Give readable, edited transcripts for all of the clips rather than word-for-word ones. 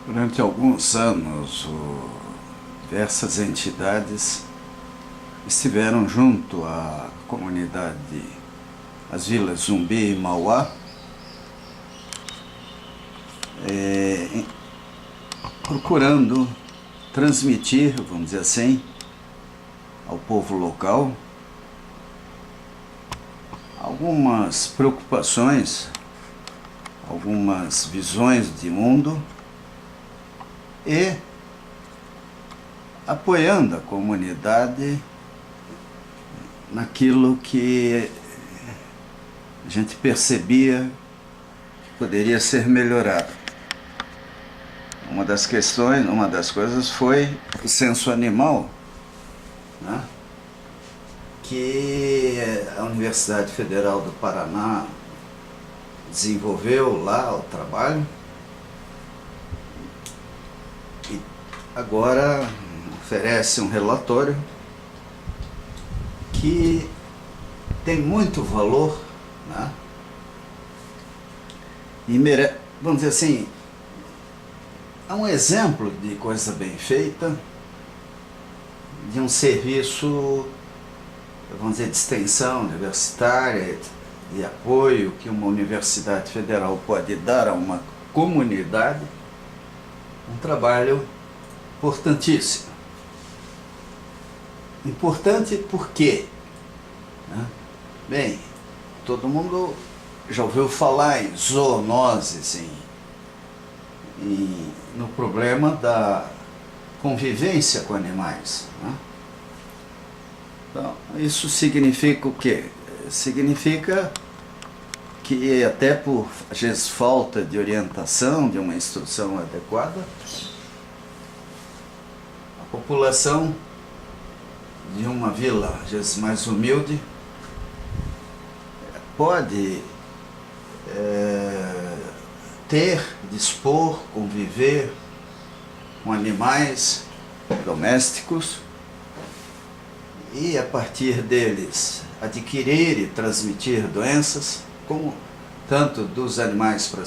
Durante alguns anos, diversas entidades estiveram junto à comunidade, as vilas Zumbi e Mauá, procurando transmitir, vamos dizer assim, ao povo local algumas preocupações, algumas visões de mundo e apoiando a comunidade naquilo que a gente percebia que poderia ser melhorado. Uma das coisas foi o censo animal, né? Que a Universidade Federal do Paraná desenvolveu lá o trabalho e agora oferece um relatório que tem muito valor, né? E vamos dizer assim, é um exemplo de coisa bem feita, de um serviço, vamos dizer, de extensão universitária, de apoio que uma universidade federal pode dar a uma comunidade, um trabalho importantíssimo. Importante por quê? Né? Bem, todo mundo já ouviu falar em zoonoses, no problema da convivência com animais, né? Então, isso significa o quê? Significa que até por, às vezes, falta de orientação, de uma instrução adequada, a população de uma vila, às vezes mais humilde, pode dispor, conviver com animais domésticos e a partir deles adquirir e transmitir doenças, como tanto dos animais para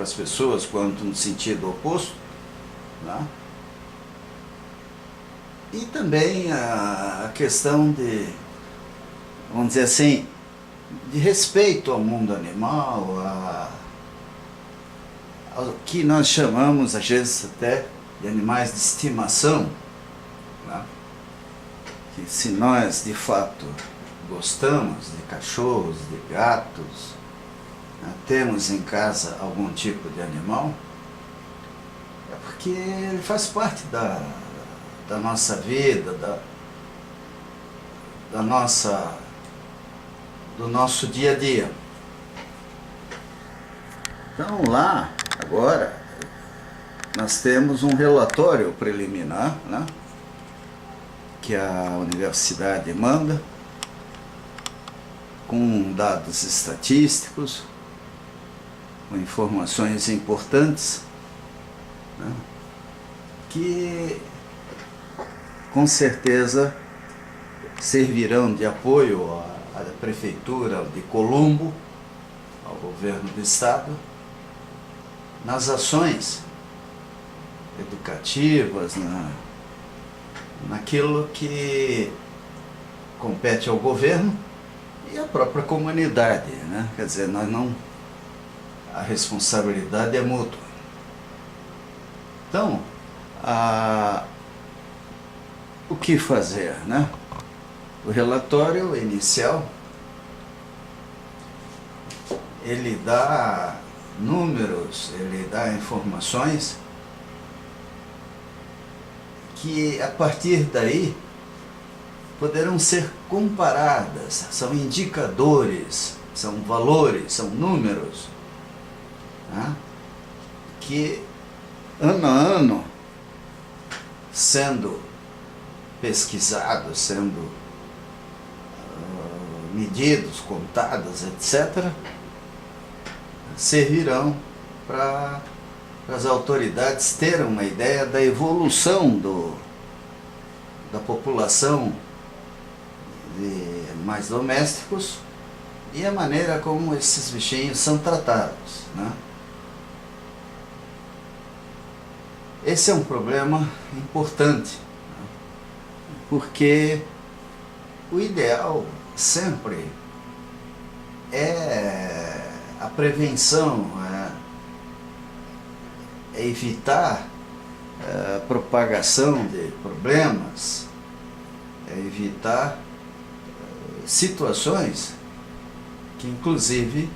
as pessoas quanto no sentido oposto, né? E também a questão de, vamos dizer assim, de respeito ao mundo animal, ao que nós chamamos, às vezes até, de animais de estimação, né? Que se nós, de fato, gostamos de cachorros, de gatos, né, temos em casa algum tipo de animal, é porque ele faz parte da nossa vida, do nosso dia a dia. Então lá, agora, nós temos um relatório preliminar, né, que a universidade manda, com dados estatísticos, com informações importantes, né, que com certeza servirão de apoio à Prefeitura de Colombo, ao governo do Estado, nas ações educativas, naquilo que compete ao governo e à própria comunidade, né? Quer dizer, a responsabilidade é mútua. Então, o que fazer, né? O relatório inicial, ele dá números, ele dá informações que a partir daí poderão ser comparadas, são indicadores, são valores, são números, né? Que ano a ano sendo pesquisados, sendo medidos, contados, etc., servirão para as autoridades terem uma ideia da evolução da população de mais domésticos e a maneira como esses bichinhos são tratados, né? esse é um problema importante, porque o ideal sempre é a prevenção, é evitar a propagação de problemas, é evitar situações que, inclusive,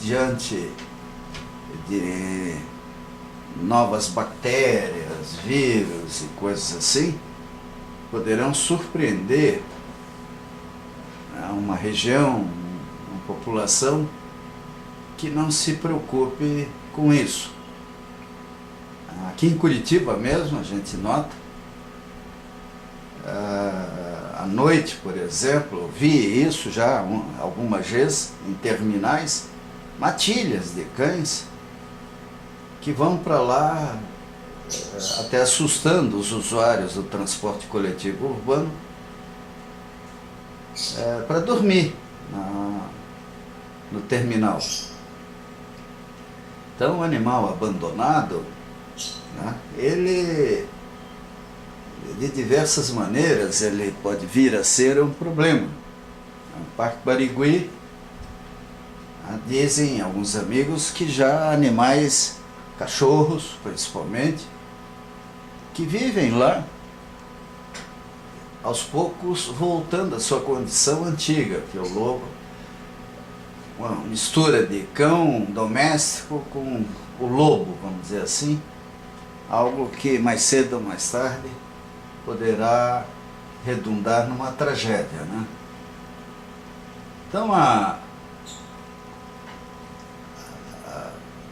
diante de novas bactérias, vírus e coisas assim, poderão surpreender uma região, uma população que não se preocupe com isso. Aqui em Curitiba mesmo, a gente nota, à noite, por exemplo, vi isso já algumas vezes em terminais, matilhas de cães que vão para lá, até assustando os usuários do transporte coletivo urbano, para dormir no terminal. Então, o animal abandonado, né, ele, de diversas maneiras, ele pode vir a ser um problema. No Parque Barigui, dizem alguns amigos que já animais, cachorros principalmente, que vivem lá, aos poucos voltando à sua condição antiga, que é o lobo, uma mistura de cão doméstico com o lobo, vamos dizer assim, algo que mais cedo ou mais tarde poderá redundar numa tragédia, né? Então a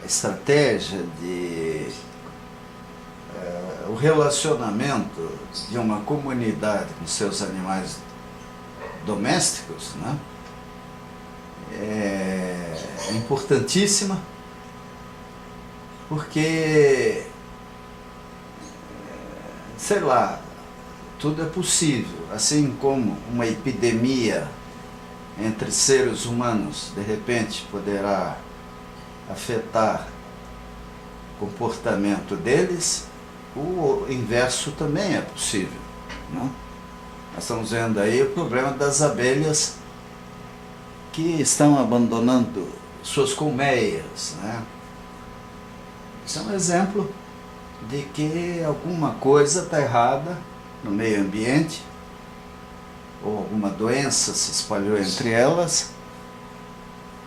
estratégia de o relacionamento de uma comunidade com seus animais domésticos, né, é importantíssima, porque, sei lá, tudo é possível. Assim como uma epidemia entre seres humanos de repente poderá afetar o comportamento deles, o inverso também é possível, né? Nós estamos vendo aí o problema das abelhas que estão abandonando suas colmeias, né? Isso é um exemplo de que alguma coisa está errada no meio ambiente, ou alguma doença se espalhou entre elas,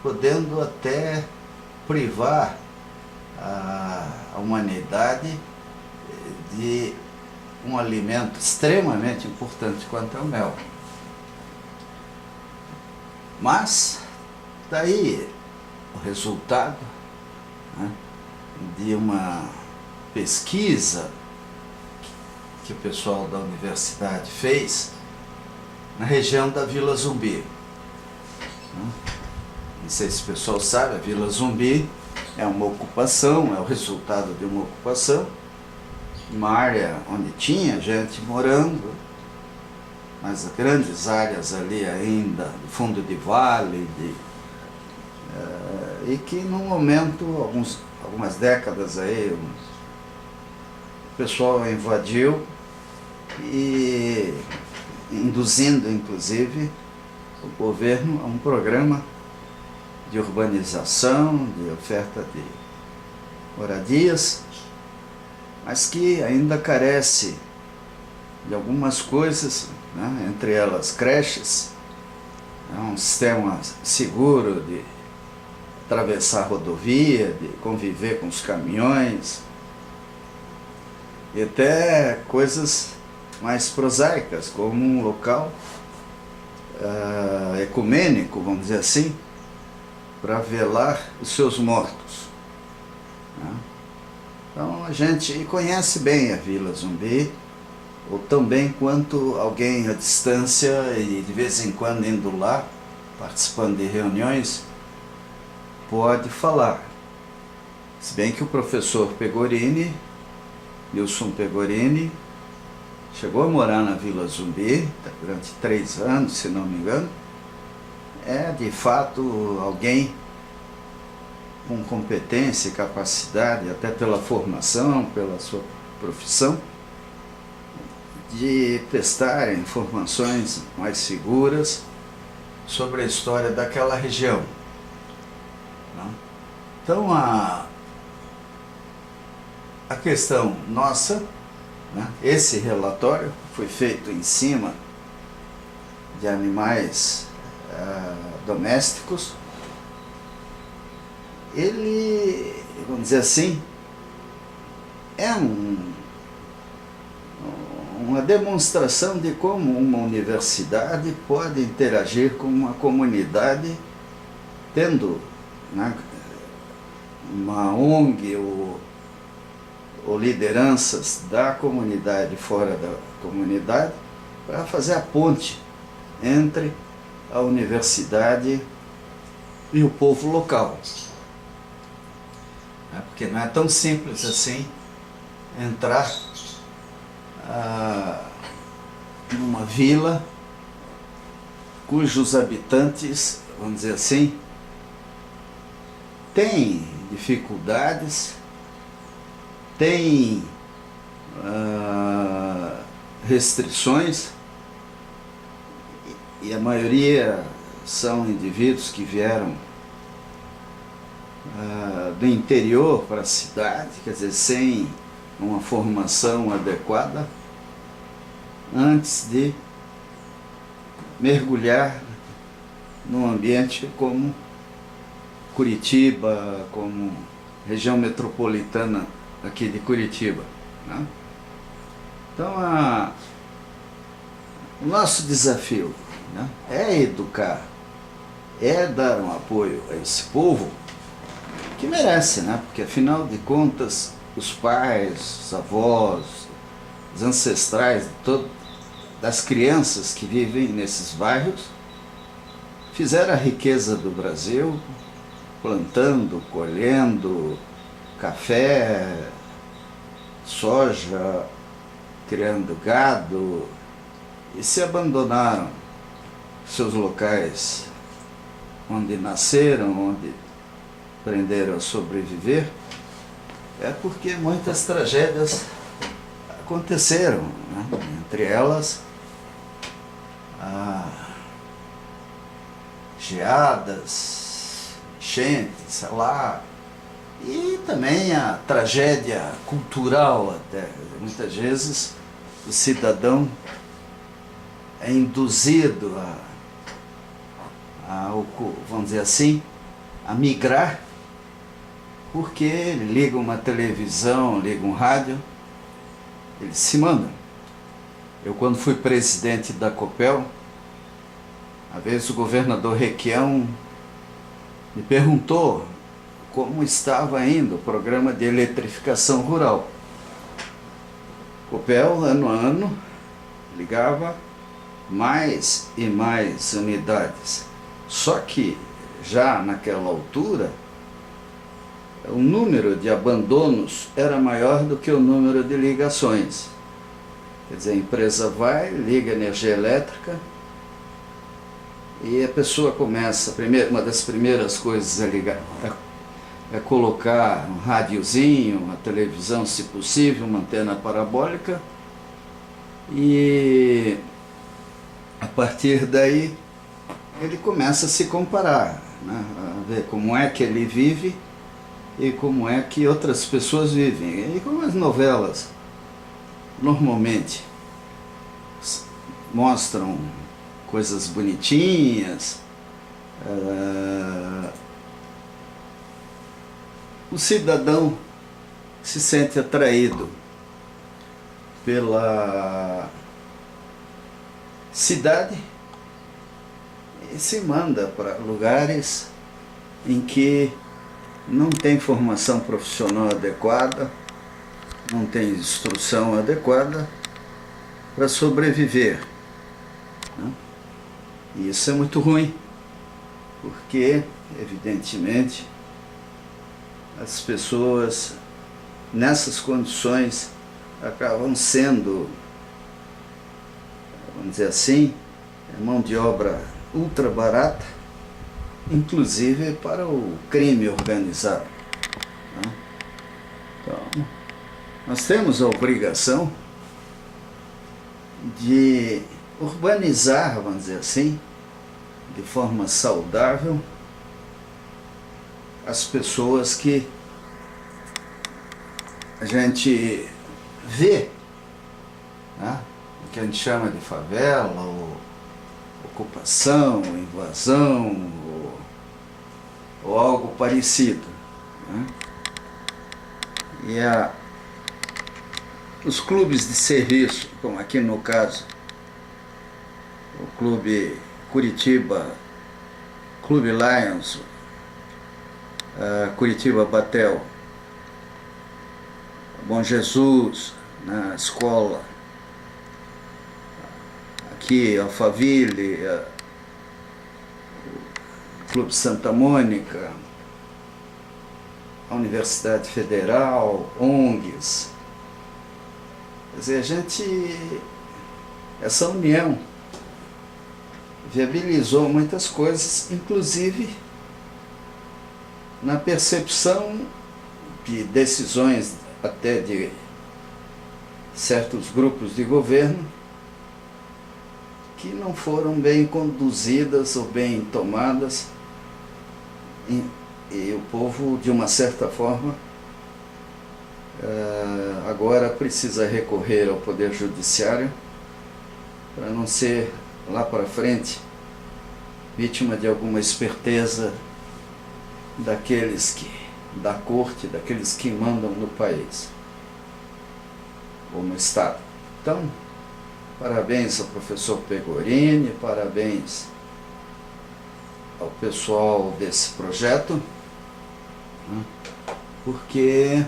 podendo até privar a humanidade de um alimento extremamente importante quanto é o mel. Mas daí o resultado, né, de uma pesquisa que o pessoal da universidade fez na região da Vila Zumbi. Não sei se o pessoal sabe, a Vila Zumbi é uma ocupação, é o resultado de uma ocupação, uma área onde tinha gente morando, mas grandes áreas ali ainda, do fundo de vale, e que no momento, algumas décadas aí, o pessoal invadiu, e induzindo inclusive o governo a um programa de urbanização, de oferta de moradias, mas que ainda carece de algumas coisas, né? Entre elas creches, um sistema seguro de atravessar a rodovia, de conviver com os caminhões, e até coisas mais prosaicas, como um local ecumênico, vamos dizer assim, para velar os seus mortos, né? Então a gente conhece bem a Vila Zumbi, ou tão bem quanto alguém à distância e de vez em quando indo lá, participando de reuniões, pode falar. Se bem que o professor Pegorini, Wilson Pegorini, chegou a morar na Vila Zumbi durante 3 anos, se não me engano, é de fato alguém com competência e capacidade, até pela formação, pela sua profissão, de prestar informações mais seguras sobre a história daquela região. Então a questão nossa, esse relatório foi feito em cima de animais domésticos. Ele, vamos dizer assim, é uma demonstração de como uma universidade pode interagir com uma comunidade, tendo uma ONG ou lideranças da comunidade fora da comunidade, para fazer a ponte entre a universidade e o povo local. Porque não é tão simples assim entrar numa vila cujos habitantes, vamos dizer assim, têm dificuldades, têm restrições, e a maioria são indivíduos que vieram do interior para a cidade, quer dizer, sem uma formação adequada, antes de mergulhar num ambiente como Curitiba, como região metropolitana aqui de Curitiba, né? Então o nosso desafio, né, é educar, é dar um apoio a esse povo que merece, né? Porque afinal de contas os pais, os avós, os ancestrais das crianças que vivem nesses bairros fizeram a riqueza do Brasil, plantando, colhendo café, soja, criando gado, e se abandonaram seus locais onde nasceram, onde aprenderam a sobreviver, é porque muitas tragédias aconteceram, né? Entre elas geadas, enchentes, sei lá, e também a tragédia cultural até. Muitas vezes o cidadão é induzido vamos dizer assim, a migrar, porque ele liga uma televisão, liga um rádio, ele se manda. Eu, quando fui presidente da Copel, uma vez o governador Requião me perguntou como estava indo o programa de eletrificação rural. Copel, ano a ano, ligava mais e mais unidades. Só que, já naquela altura, o número de abandonos era maior do que o número de ligações. Quer dizer, a empresa vai, liga energia elétrica, e a pessoa começa, uma das primeiras coisas é colocar um rádiozinho, uma televisão, se possível, uma antena parabólica, e a partir daí ele começa a se comparar, né? A ver como é que ele vive e como é que outras pessoas vivem. E como as novelas normalmente mostram coisas bonitinhas, o cidadão se sente atraído pela cidade e se manda para lugares em que não tem formação profissional adequada, não tem instrução adequada para sobreviver, né? E isso é muito ruim, porque, evidentemente, as pessoas nessas condições acabam sendo, vamos dizer assim, mão de obra ultra barata, inclusive para o crime organizado, né? Então, nós temos a obrigação de urbanizar, vamos dizer assim, de forma saudável, as pessoas que a gente vê, né? O que a gente chama de favela, ou ocupação, invasão, ou algo parecido, né? E os clubes de serviço, como aqui no caso, o Clube Curitiba, Clube Lions, Curitiba Batel, Bom Jesus, na escola, aqui Alphaville, o Clube Santa Mônica, a Universidade Federal, ONGs. Quer dizer, essa união viabilizou muitas coisas, inclusive na percepção de decisões até de certos grupos de governo que não foram bem conduzidas ou bem tomadas, e o povo, de uma certa forma, agora precisa recorrer ao Poder Judiciário para não ser, lá para frente, vítima de alguma esperteza da corte, daqueles que mandam no país ou no Estado. Então, parabéns ao professor Pegorini, parabéns ao pessoal desse projeto, né? Porque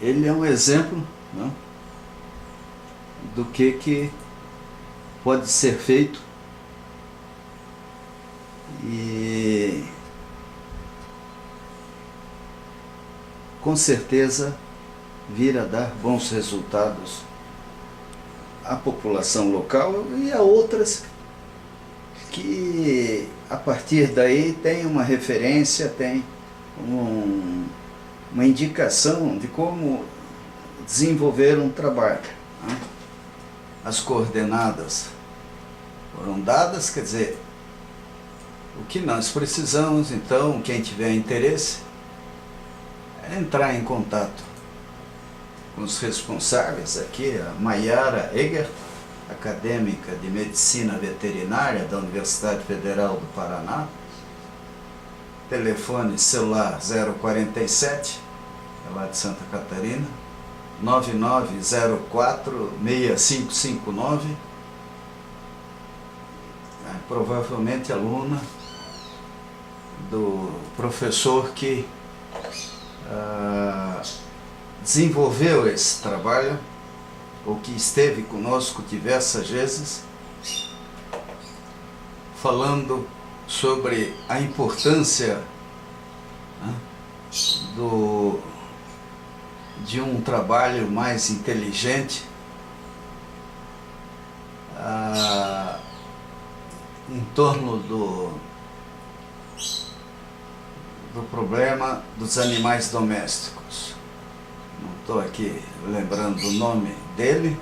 ele é um exemplo, né, do que pode ser feito e com certeza vir a dar bons resultados à população local e a outras que a partir daí tem uma referência, tem uma indicação de como desenvolver um trabalho, né? As coordenadas foram dadas, quer dizer, o que nós precisamos, então, quem tiver interesse, é entrar em contato com os responsáveis aqui, a Maiara Egert, acadêmica de Medicina Veterinária da Universidade Federal do Paraná, telefone celular 047, é lá de Santa Catarina, 9904-6559, provavelmente aluna do professor que desenvolveu esse trabalho, ou que esteve conosco diversas vezes, falando sobre a importância, né, de um trabalho mais inteligente em torno do problema dos animais domésticos. Não estou aqui lembrando o nome dele,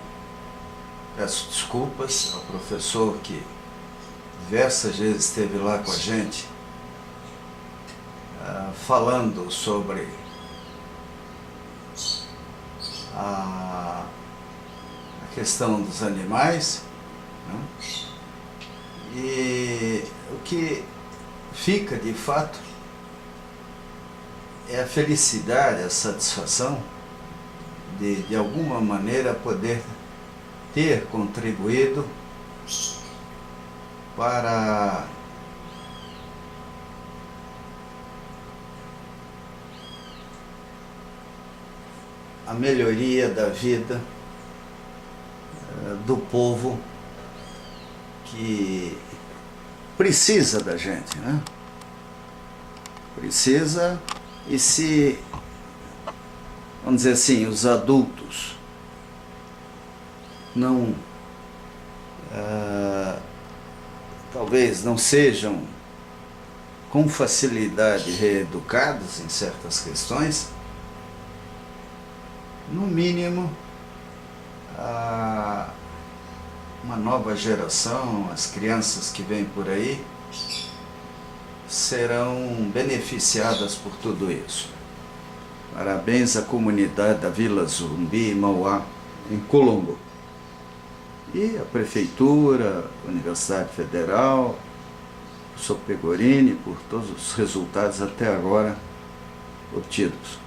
peço desculpas ao professor que diversas vezes esteve lá com a gente, falando sobre a questão dos animais, né? E o que fica de fato é a felicidade, a satisfação de alguma maneira poder ter contribuído para a melhoria da vida do povo que precisa da gente, né? Precisa, e se, vamos dizer assim, os adultos não, talvez não sejam com facilidade reeducados em certas questões, no mínimo, uma nova geração, as crianças que vêm por aí, serão beneficiadas por tudo isso. Parabéns à comunidade da Vila Zumbi, Mauá, em Colombo. E a Prefeitura, a Universidade Federal, o professor Pegorini, por todos os resultados até agora obtidos.